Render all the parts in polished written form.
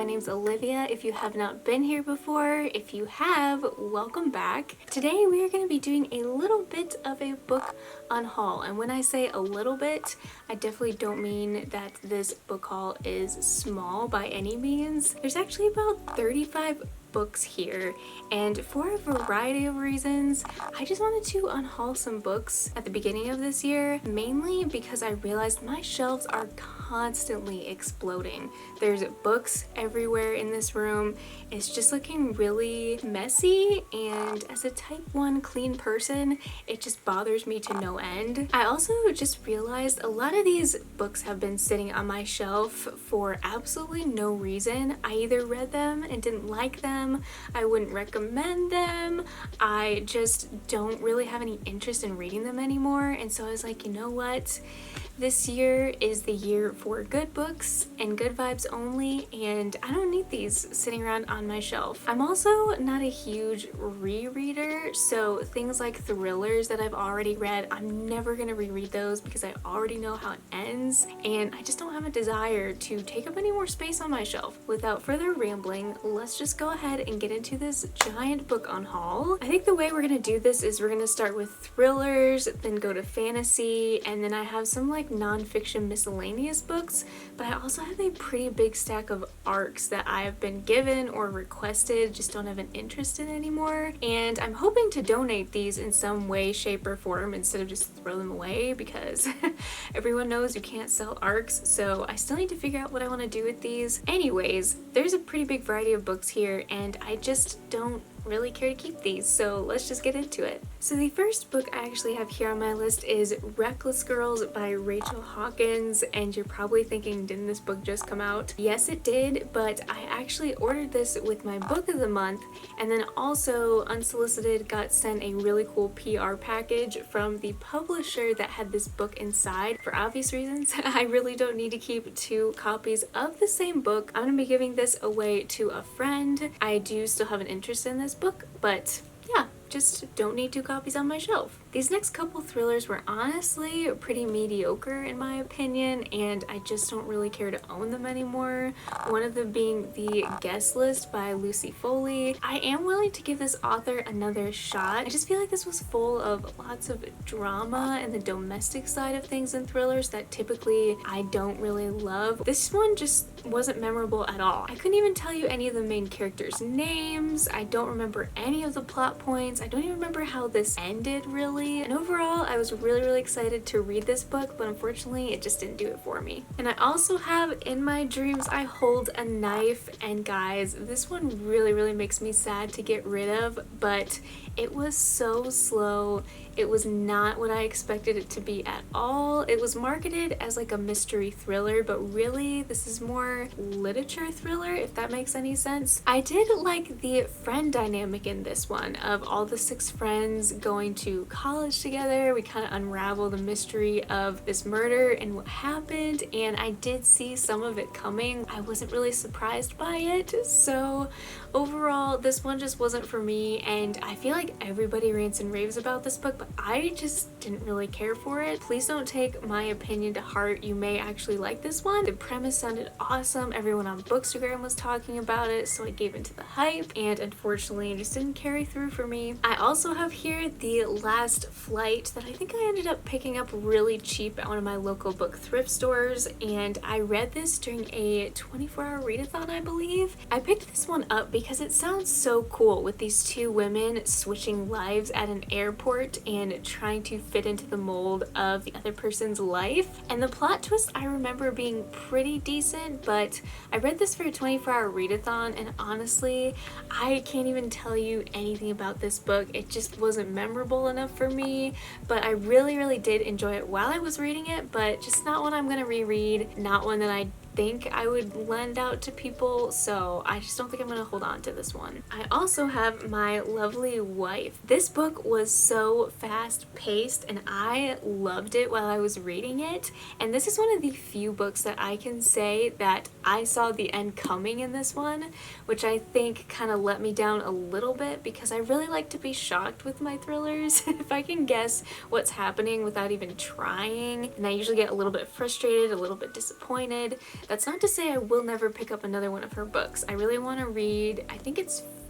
my name's Olivia. If you have not been here before, if you have, welcome back. Today we are going to be doing a little bit of a book unhaul, and when I say a little bit, I definitely don't mean that this book haul is small by any means. There's actually about 35 books here, and for a variety of reasons I just wanted to unhaul some books at the beginning of this year, mainly because I realized my shelves are constantly exploding. There's books everywhere in this room. It's just looking really messy, and as a type 1 clean person, it just bothers me to no end. I also just realized a lot of these books have been sitting on my shelf for absolutely no reason. I either read them and didn't like them, I wouldn't recommend them, I just don't really have any interest in reading them anymore, and so I was like, you know what? This year is the year for good books and good vibes only, and I don't need these sitting around on my shelf. I'm also not a huge rereader, so things like thrillers that I've already read, I'm never gonna reread those because I already know how it ends, and I just don't have a desire to take up any more space on my shelf. Without further rambling, let's just go ahead and get into this giant book unhaul. I think the way we're gonna do this is we're gonna start with thrillers, then go to fantasy, and then I have some like non-fiction miscellaneous books, but I also have a pretty big stack of ARCs that I have been given or requested, just don't have an interest in anymore, and I'm hoping to donate these in some way, shape, or form instead of just throw them away because everyone knows you can't sell ARCs, so I still need to figure out what I want to do with these. Anyways, there's a pretty big variety of books here, and I just don't really care to keep these, so let's just get into it. So the first book I actually have here on my list is Reckless Girls by Rachel Hawkins, and you're probably thinking, didn't this book just come out? Yes, it did, but I actually ordered this with my book of the month, and then also unsolicited got sent a really cool PR package from the publisher that had this book inside. For obvious reasons, I really don't need to keep 2 copies of the same book. I'm gonna be giving this away to a friend. I do still have an interest in this book, but yeah, just don't need 2 copies on my shelf. These next couple thrillers were honestly pretty mediocre in my opinion, and I just don't really care to own them anymore. One of them being The Guest List by Lucy Foley. I am willing to give this author another shot. I just feel like this was full of lots of drama and the domestic side of things in thrillers that typically I don't really love. This one just wasn't memorable at all. I couldn't even tell you any of the main characters' names. I don't remember any of the plot points. I don't even remember how this ended really. And overall, I was really excited to read this book, but unfortunately it just didn't do it for me. And I also have In My Dreams I Hold a Knife, and guys, this one really makes me sad to get rid of, but it was so slow. It was not what I expected it to be at all. It was marketed as like a mystery thriller, but really this is more literature thriller, if that makes any sense. I did like the friend dynamic in this one of all the 6 friends going to college together. We kind of unravel the mystery of this murder and what happened, and I did see some of it coming. I wasn't really surprised by it, so overall this one just wasn't for me, and I feel like everybody rants and raves about this book, but I just didn't really care for it. Please don't take my opinion to heart. You may actually like this one. The premise sounded awesome. Everyone on Bookstagram was talking about it, so I gave into the hype, and unfortunately it just didn't carry through for me. I also have here The Last Flight that I think I ended up picking up really cheap at one of my local book thrift stores, and I read this during a 24-hour readathon, I believe. I picked this one up because it sounds so cool with these 2 women switching lives at an airport and trying to fit into the mold of the other person's life. And the plot twist I remember being pretty decent, but I read this for a 24-hour readathon, and honestly, I can't even tell you anything about this book. It just wasn't memorable enough for me, but I really did enjoy it while I was reading it, but just not one I'm gonna reread, not one that I think I would lend out to people, so I just don't think I'm gonna hold on to this one. I also have My Lovely Wife. This book was so fast-paced and I loved it while I was reading it, and this is one of the few books that I can say that I saw the end coming in this one, which I think kind of let me down a little bit because I really like to be shocked with my thrillers. If I can guess what's happening without even trying, and I usually get a little bit frustrated, a little bit disappointed. That's not to say I will never pick up another one of her books. I really want to read, I think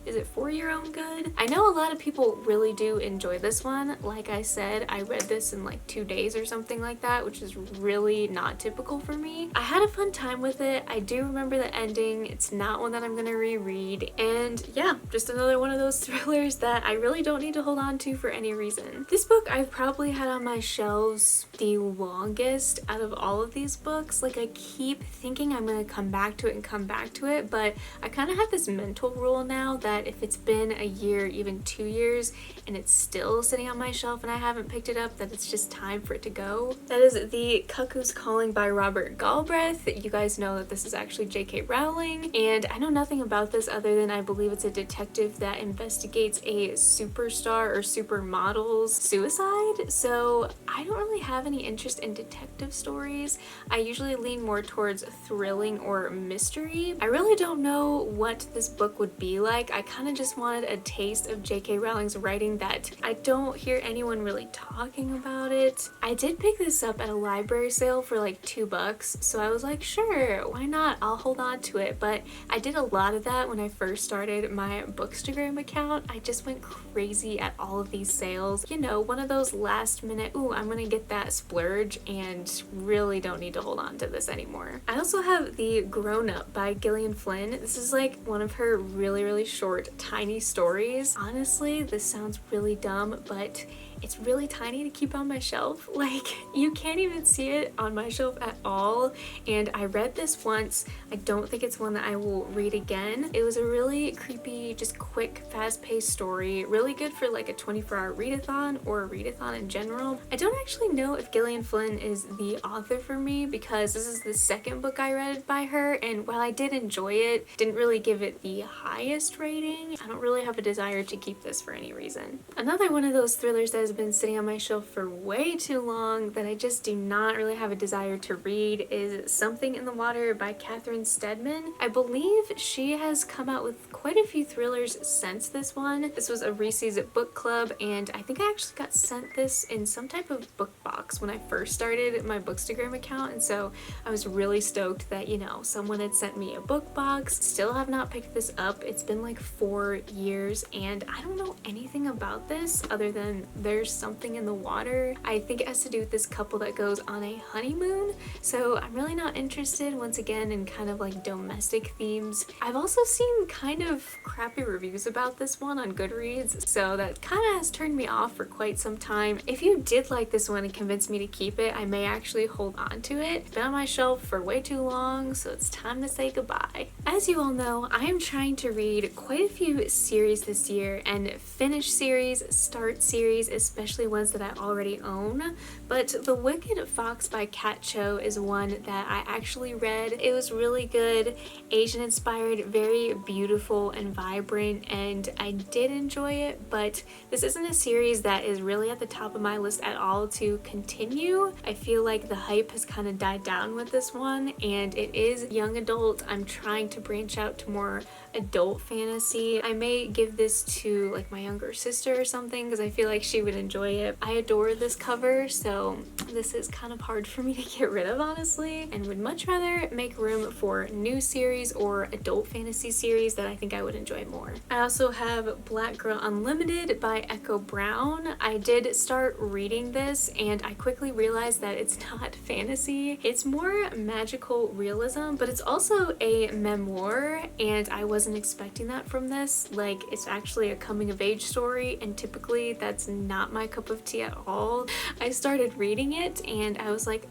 is it For Your Own Good? I know a lot of people really do enjoy this one. Like I said, I read this in like 2 days or something like that, which is really not typical for me. I had a fun time with it. I do remember the ending. It's not one that I'm gonna reread. And yeah, just another one of those thrillers that I really don't need to hold on to for any reason. This book I've probably had on my shelves the longest out of all of these books. Like I keep thinking I'm gonna come back to it and come back to it, but I kind of have this mental rule now that if it's been a year, even 2 years, and it's still sitting on my shelf and I haven't picked it up, that it's just time for it to go. That is The Cuckoo's Calling by Robert Galbraith. You guys know that this is actually J.K. Rowling, and I know nothing about this other than I believe it's a detective that investigates a superstar or supermodel's suicide. So I don't really have any interest in detective stories. I usually lean more towards thrilling or mystery. I really don't know what this book would be like. I kind of just wanted a taste of J.K. Rowling's writing that I don't hear anyone really talking about it. I did pick this up at a library sale for like $2, so I was like, sure, why not? I'll hold on to it. But I did a lot of that when I first started my Bookstagram account. I just went crazy at all of these sales. You know, one of those last minute, ooh, I'm gonna get that splurge and really don't need to hold on to this anymore. I also have The Grown Up by Gillian Flynn. This is like one of her really short, tiny stories. Honestly, this sounds really dumb, but it's really tiny to keep on my shelf. Like, you can't even see it on my shelf at all. And I read this once. I don't think it's one that I will read again. It was a really creepy, just quick, fast-paced story. Really good for like a 24-hour readathon or a readathon in general. I don't actually know if Gillian Flynn is the author for me because this is the second book I read by her, and while I did enjoy it, didn't really give it the highest rating. I don't really have a desire to keep this for any reason. Another one of those thrillers that has been sitting on my shelf for way too long that I just do not really have a desire to read is Something in the Water by Catherine Steadman. I believe she has come out with quite a few thrillers since this one. This was a Reese's book club, and I think I actually got sent this in some type of book box when I first started my Bookstagram account, and so I was really stoked that, you know, someone had sent me a book box. Still have not picked this up. It's been like 4 years, and I don't know anything about this other than there's something in the water. I think it has to do with this couple that goes on a honeymoon, so I'm really not interested once again in kind of like domestic themes. I've also seen kind of crappy reviews about this one on Goodreads, so that kind of has turned me off for quite some time. If you did like this one and convinced me to keep it, I may actually hold on to it. It's been on my shelf for way too long, so it's time to say goodbye. As you all know, I am trying to read quite a few series this year and finish series, start series, especially ones that I already own. But The Wicked Fox by Kat Cho is one that I actually read. It was really good, Asian inspired, very beautiful and vibrant, and I did enjoy it, but this isn't a series that is really at the top of my list at all to continue. I feel like the hype has kind of died down with this one, and it is young adult. I'm trying to branch out to more adult fantasy. I may give this to like my younger sister or something because I feel like she would enjoy it. I adore this cover, so this is kind of hard for me to get rid of, honestly, and would much rather make room for new series or adult fantasy series that I think I would enjoy more. I also have Black Girl Unlimited by Echo Brown. I did start reading this and I quickly realized that it's not fantasy. It's more magical realism, but it's also a memoir, and I wasn't expecting that from this. Like, it's actually a coming of age story, and typically that's not my cup of tea at all. I started reading it and I was like,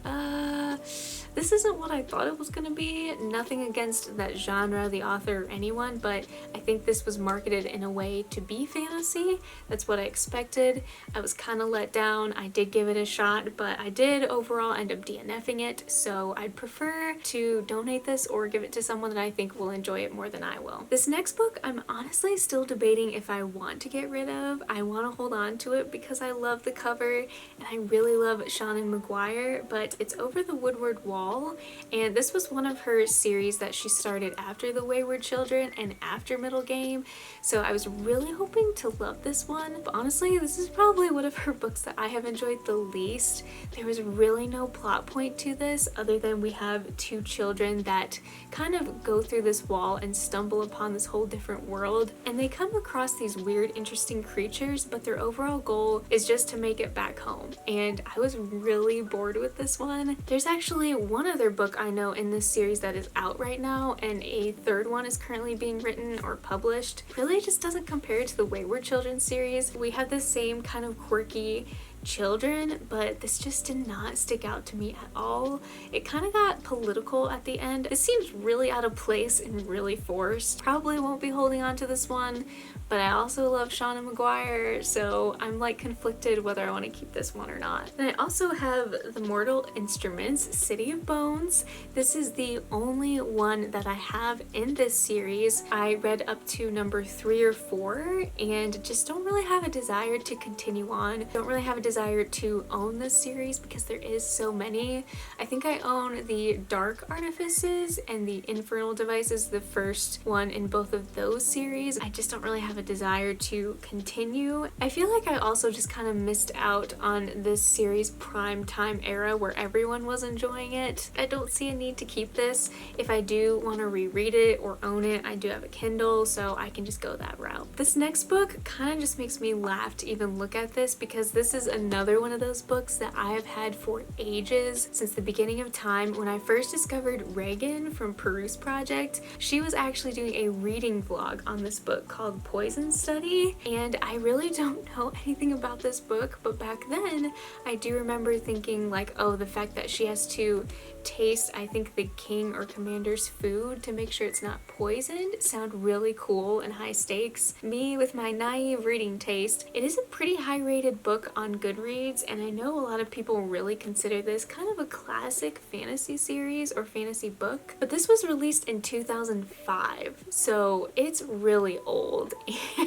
this isn't what I thought it was gonna be. Nothing against that genre, the author, or anyone, but I think this was marketed in a way to be fantasy. That's what I expected. I was kind of let down. I did give it a shot, but I did overall end up DNFing it, so I'd prefer to donate this or give it to someone that I think will enjoy it more than I will. This next book, I'm honestly still debating if I want to get rid of. I want to hold on to it because I love the cover and I really love Seanan McGuire, but it's Over the Woodward Wall UNHAUL, and this was one of her series that she started after The Wayward Children and after Middle Game, so I was really hoping to love this one. But honestly, this is probably one of her books that I have enjoyed the least. There was really no plot point to this other than we have two children that kind of go through this wall and stumble upon this whole different world, and they come across these weird, interesting creatures, but their overall goal is just to make it back home. And I was really bored with this one. There's actually one other book I know in this series that is out right now, and a third one is currently being written or published. Really just doesn't compare to the Wayward Children series. We have the same kind of quirky children, but this just did not stick out to me at all. It kind of got political at the end. It seems really out of place and really forced. Probably won't be holding on to this one, but I also love Shauna Maguire, so I'm like conflicted whether I want to keep this one or not. And I also have The Mortal Instruments, City of Bones. This is the only one that I have in this series. I read up to number 3 or 4 and just don't really have a desire to continue on. Don't really have a desire to own this series because there is so many. I think I own the Dark Artifices and the Infernal Devices, the first one in both of those series. I just don't really have a desire to continue. I feel like I also just kind of missed out on this series prime time era where everyone was enjoying it. I don't see a need to keep this. If I do want to reread it or own it, I do have a Kindle, so I can just go that route. This next book kind of just makes me laugh to even look at this because this is another one of those books that I have had for ages, since the beginning of time. When I first discovered Reagan from Peruse Project, she was actually doing a reading vlog on this book called Poison Study, and I really don't know anything about this book, but back then I do remember thinking like, oh, the fact that she has to taste, I think, the king or commander's food to make sure it's not poisoned sound really cool and high stakes. Me with my naive reading taste, it is a pretty high rated book on Goodreads, and I know a lot of people really consider this kind of a classic fantasy series or fantasy book, but this was released in 2005, so it's really old,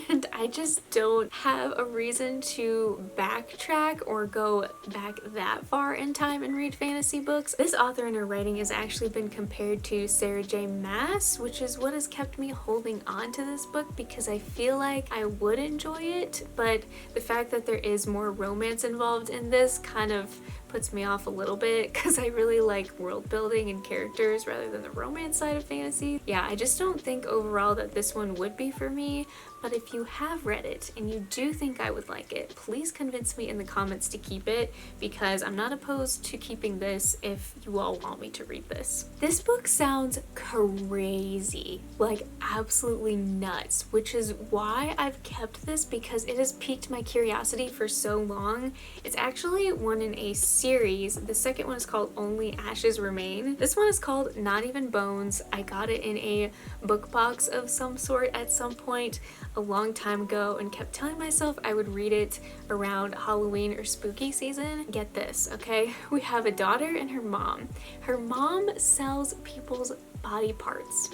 and I just don't have a reason to backtrack or go back that far in time and read fantasy books. This author in her writing has actually been compared to Sarah J. Maas, which is what has kept me holding on to this book because I feel like I would enjoy it, but the fact that there is more romance involved in this kind of puts me off a little bit because I really like world building and characters rather than the romance side of fantasy. Yeah, I just don't think overall that this one would be for me, but if you have read it and you do think I would like it, please convince me in the comments to keep it because I'm not opposed to keeping this if you all want me to read this. This book sounds crazy, like absolutely nuts, which is why I've kept this because it has piqued my curiosity for so long. It's actually one in a series. The second one is called Only Ashes Remain. This one is called Not Even Bones. I got it in a book box of some sort at some point a long time ago and kept telling myself I would read it around Halloween or spooky season. Get this, okay? We have a daughter and her mom. Her mom sells people's body parts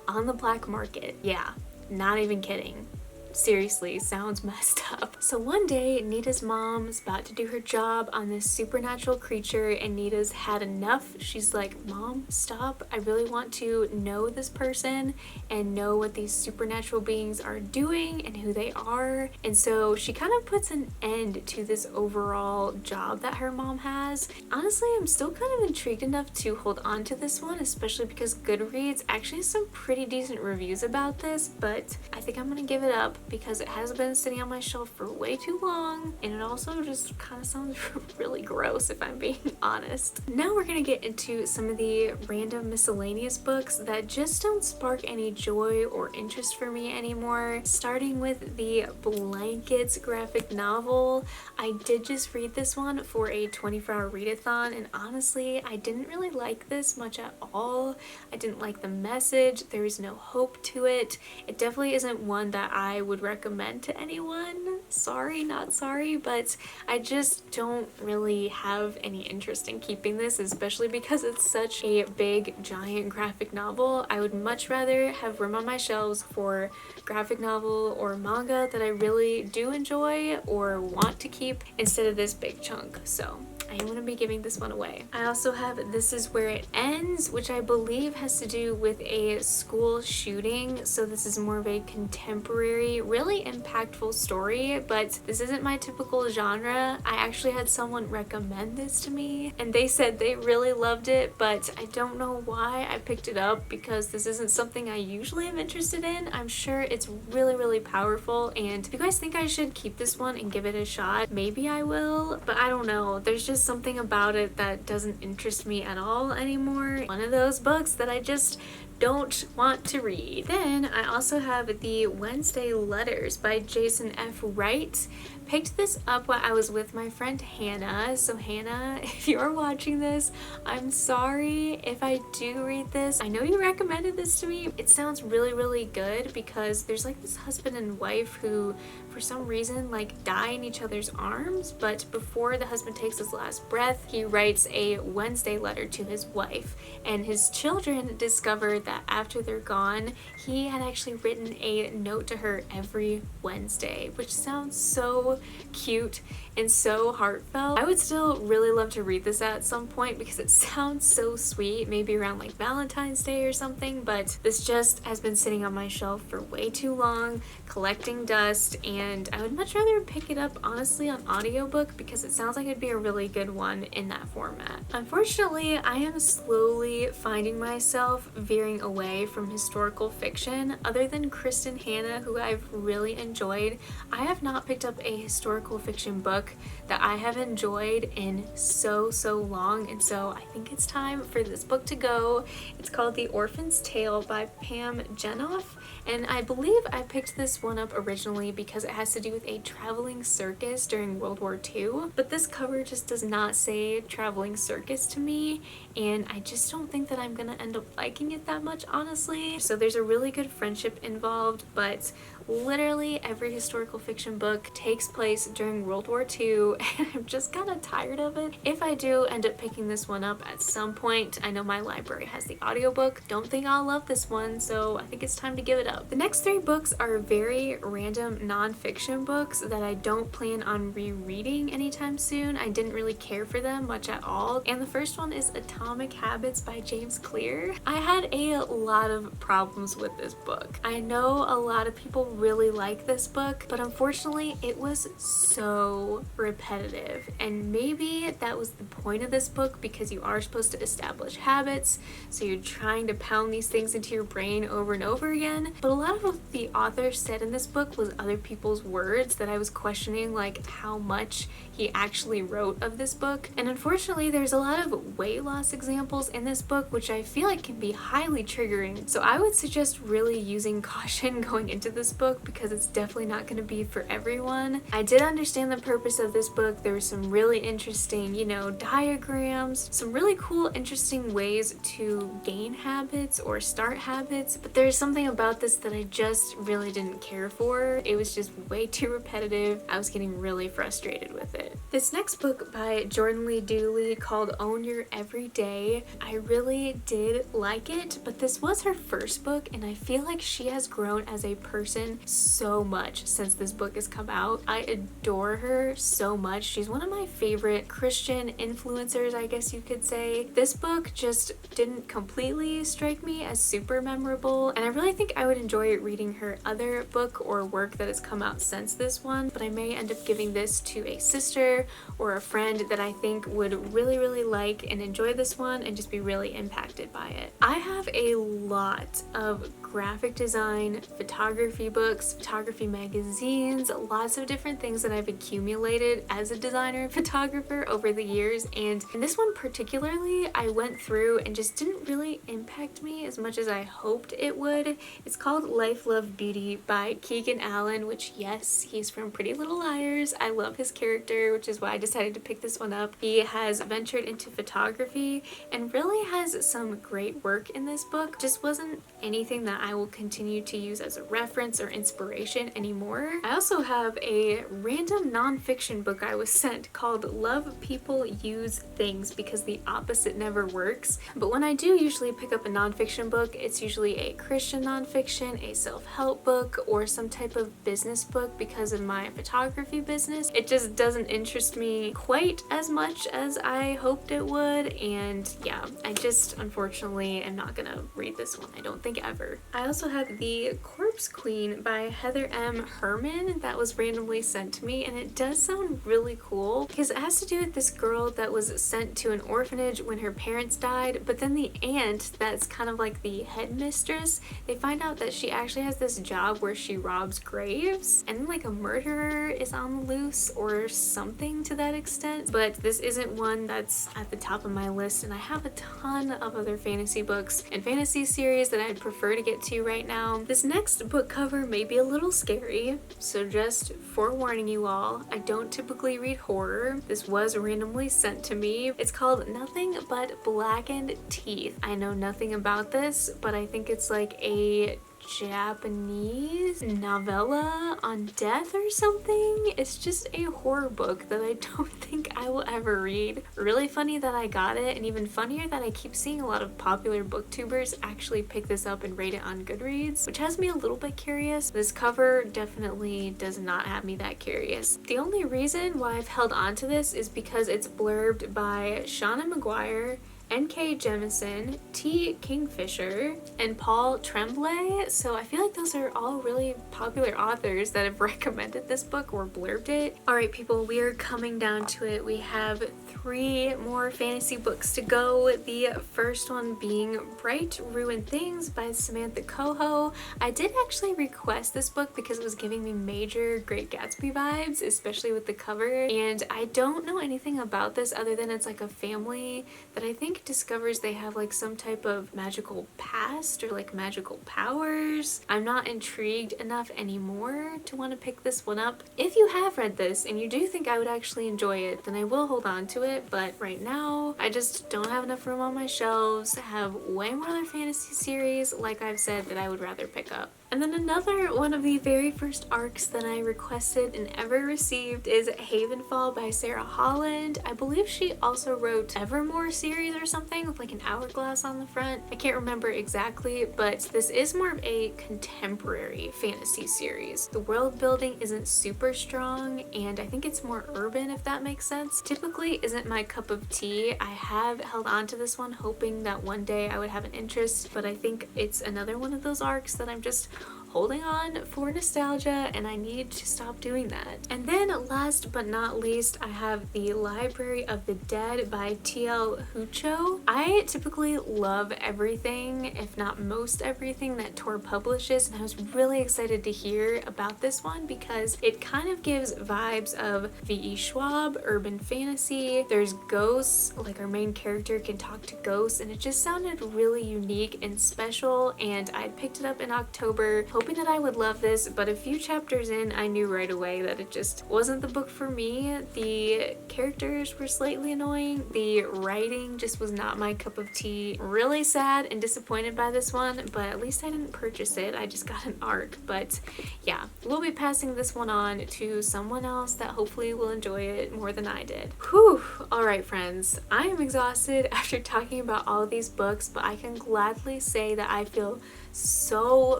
on the black market. Yeah, not even kidding. Seriously, sounds messed up. So one day, Nita's mom's about to do her job on this supernatural creature and Nita's had enough. She's like, Mom, stop. I really want to know this person and know what these supernatural beings are doing and who they are. And so she kind of puts an end to this overall job that her mom has. Honestly, I'm still kind of intrigued enough to hold on to this one, especially because Goodreads actually has some pretty decent reviews about this, but I think I'm gonna give it up because it has been sitting on my shelf for way too long, and it also just kind of sounds really gross if I'm being honest. Now we're gonna get into some of the random miscellaneous books that just don't spark any joy or interest for me anymore, starting with the Blankets graphic novel. I did just read this one for a 24-hour readathon, and honestly, I didn't really like this much at all. I didn't like the message. There is no hope to it. It definitely isn't one that I would recommend to anyone. Sorry, not sorry, but I just don't really have any interest in keeping this, especially because it's such a big, giant graphic novel. I would much rather have room on my shelves for graphic novel or manga that I really do enjoy or want to keep instead of this big chunk. So I am going to be giving this one away. I also have This Is Where It Ends, which I believe has to do with a school shooting. So this is more of a contemporary, really impactful story, but this isn't my typical genre. I actually had someone recommend this to me and they said they really loved it, but I don't know why I picked it up because this isn't something I usually am interested in. I'm sure it's really, really powerful, and if you guys think I should keep this one and give it a shot, maybe I will, but I don't know. There's just something about it that doesn't interest me at all anymore. One of those books that I just don't want to read. Then I also have the Wednesday Letters by Jason F. Wright. Picked this up while I was with my friend Hannah. So Hannah, if you're watching this, I'm sorry if I do read this. I know you recommended this to me. It sounds really, really good because there's like this husband and wife who for some reason like die in each other's arms, but before the husband takes his last breath, he writes a Wednesday letter to his wife, and his children discover that after they're gone, he had actually written a note to her every Wednesday, which sounds so cute and so heartfelt. I would still really love to read this at some point because it sounds so sweet, maybe around like Valentine's Day or something, but this just has been sitting on my shelf for way too long, collecting dust, and I would much rather pick it up honestly on audiobook because it sounds like it'd be a really good one in that format. Unfortunately, I am slowly finding myself veering away from historical fiction. Other than Kristen Hanna, who I've really enjoyed, I have not picked up a historical fiction book that I have enjoyed in so long, and so I think it's time for this book to go. It's called The Orphan's Tale by Pam Jenoff, and I believe I picked this one up originally because it has to do with a traveling circus during World War II, but this cover just does not say traveling circus to me, and I just don't think that I'm gonna end up liking it that much, honestly. So there's a really good friendship involved, but literally every historical fiction book takes place during World War II, and I'm just kind of tired of it. If I do end up picking this one up at some point, I know my library has the audiobook. Don't think I'll love this one, so I think it's time to give it up. The next three books are very random nonfiction books that I don't plan on rereading anytime soon. I didn't really care for them much at all, and the first one is Atomic Habits by James Clear. I had a lot of problems with this book. I know a lot of people really like this book, but unfortunately it was so repetitive, and maybe that was the point of this book because you are supposed to establish habits, so you're trying to pound these things into your brain over and over again. But a lot of what the author said in this book was other people's words that I was questioning, like how much he actually wrote of this book. And unfortunately there's a lot of weight loss examples in this book, which I feel like can be highly triggering, so I would suggest really using caution going into this book because it's definitely not going to be for everyone. I did understand the purpose of this book. There were some really interesting, you know, diagrams, some really cool, interesting ways to gain habits or start habits, but there's something about this that I just really didn't care for. It was just way too repetitive. I was getting really frustrated with it. This next book by Jordan Lee Dooley called Own Your Everyday, I really did like it, but this was her first book, and I feel like she has grown as a person so much since this book has come out. I adore her so much. She's one of my favorite Christian influencers, I guess you could say. This book just didn't completely strike me as super memorable, and I really think I would enjoy reading her other book or work that has come out since this one, but I may end up giving this to a sister or a friend that I think would really like and enjoy this one and just be really impacted by it. I have a lot of graphic design, photography books, photography magazines, lots of different things that I've accumulated as a designer and photographer over the years, and in this one particularly I went through and just didn't really impact me as much as I hoped it would. It's called Life, Love, Beauty by Keegan Allen, which yes, he's from Pretty Little Liars. I love his character, which is why I decided to pick this one up. He has ventured into photography and really has some great work in this book. Just wasn't anything that that I will continue to use as a reference or inspiration anymore. I also have a random nonfiction book I was sent called Love People Use Things Because the Opposite Never Works. But when I do usually pick up a nonfiction book, it's usually a Christian nonfiction, a self-help book, or some type of business book because of my photography business. It just doesn't interest me quite as much as I hoped it would, and yeah, I just unfortunately am not gonna read this one, I don't think ever. I also have The Corpse Queen by Heather M. Herman that was randomly sent to me, and it does sound really cool because it has to do with this girl that was sent to an orphanage when her parents died, but then the aunt that's kind of like the headmistress, they find out that she actually has this job where she robs graves, and then like a murderer is on the loose or something to that extent. But this isn't one that's at the top of my list, and I have a ton of other fantasy books and fantasy series that I'd prefer to get to right now. This next book cover may be a little scary, so just forewarning you all, I don't typically read horror. This was randomly sent to me. It's called Nothing But Blackened Teeth. I know nothing about this, but I think it's like a Japanese novella on death or something. It's just a horror book that I don't think I will ever read. Really funny that I got it, and even funnier that I keep seeing a lot of popular booktubers actually pick this up and rate it on Goodreads, which has me a little bit curious. This cover definitely does not have me that curious. The only reason why I've held on to this is because it's blurbed by Shauna McGuire, N.K. Jemisin, T. Kingfisher, and Paul Tremblay. So I feel like those are all really popular authors that have recommended this book or blurbed it. Alright people, we are coming down to it. We have 3 more fantasy books to go. The first one being Bright Ruined Things by Samantha Coho. I did actually request this book because it was giving me major Great Gatsby vibes, especially with the cover, and I don't know anything about this other than it's like a family that I think discovers they have like some type of magical past or like magical powers. I'm not intrigued enough anymore to want to pick this one up. If you have read this and you do think I would actually enjoy it, then I will hold on to it, but right now I just don't have enough room on my shelves. I have way more other fantasy series, like I've said, that I would rather pick up. And then another one of the very first arcs that I requested and ever received is Havenfall by Sarah Holland. I believe she also wrote Evermore series or something with like an hourglass on the front. I can't remember exactly, but this is more of a contemporary fantasy series. The world building isn't super strong, and I think it's more urban, if that makes sense. Typically isn't my cup of tea. I have held on to this one hoping that one day I would have an interest, but I think it's another one of those arcs that I'm just holding on for nostalgia, and I need to stop doing that. And then last but not least, I have The Library of the Dead by T.L. Hucho. I typically love everything, if not most everything, that Tor publishes, and I was really excited to hear about this one because it kind of gives vibes of V.E. Schwab, urban fantasy. There's ghosts, like our main character can talk to ghosts, and it just sounded really unique and special, and I picked it up in October hoping that I would love this, but a few chapters in I knew right away that it just wasn't the book for me. The characters were slightly annoying, the writing just was not my cup of tea. Really sad and disappointed by this one, but at least I didn't purchase it, I just got an ARC. But yeah, we'll be passing this one on to someone else that hopefully will enjoy it more than I did. Whew! Alright friends, I am exhausted after talking about all of these books, but I can gladly say that I feel so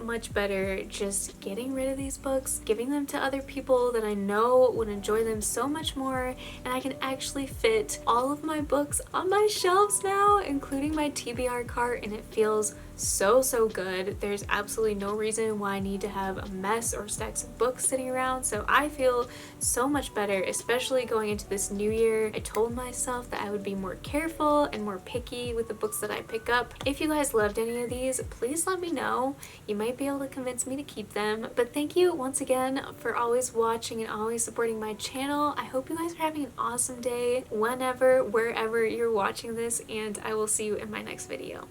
much better just getting rid of these books, giving them to other people that I know would enjoy them so much more, and I can actually fit all of my books on my shelves now, including my TBR cart, and it feels so good. There's absolutely no reason why I need to have a mess or stacks of books sitting around, so I feel so much better, especially going into this new year. I told myself that I would be more careful and more picky with the books that I pick up. If you guys loved any of these, please let me know. You might be able to convince me to keep them. But thank you once again for always watching and always supporting my channel. I hope you guys are having an awesome day whenever, wherever you're watching this, and I will see you in my next video.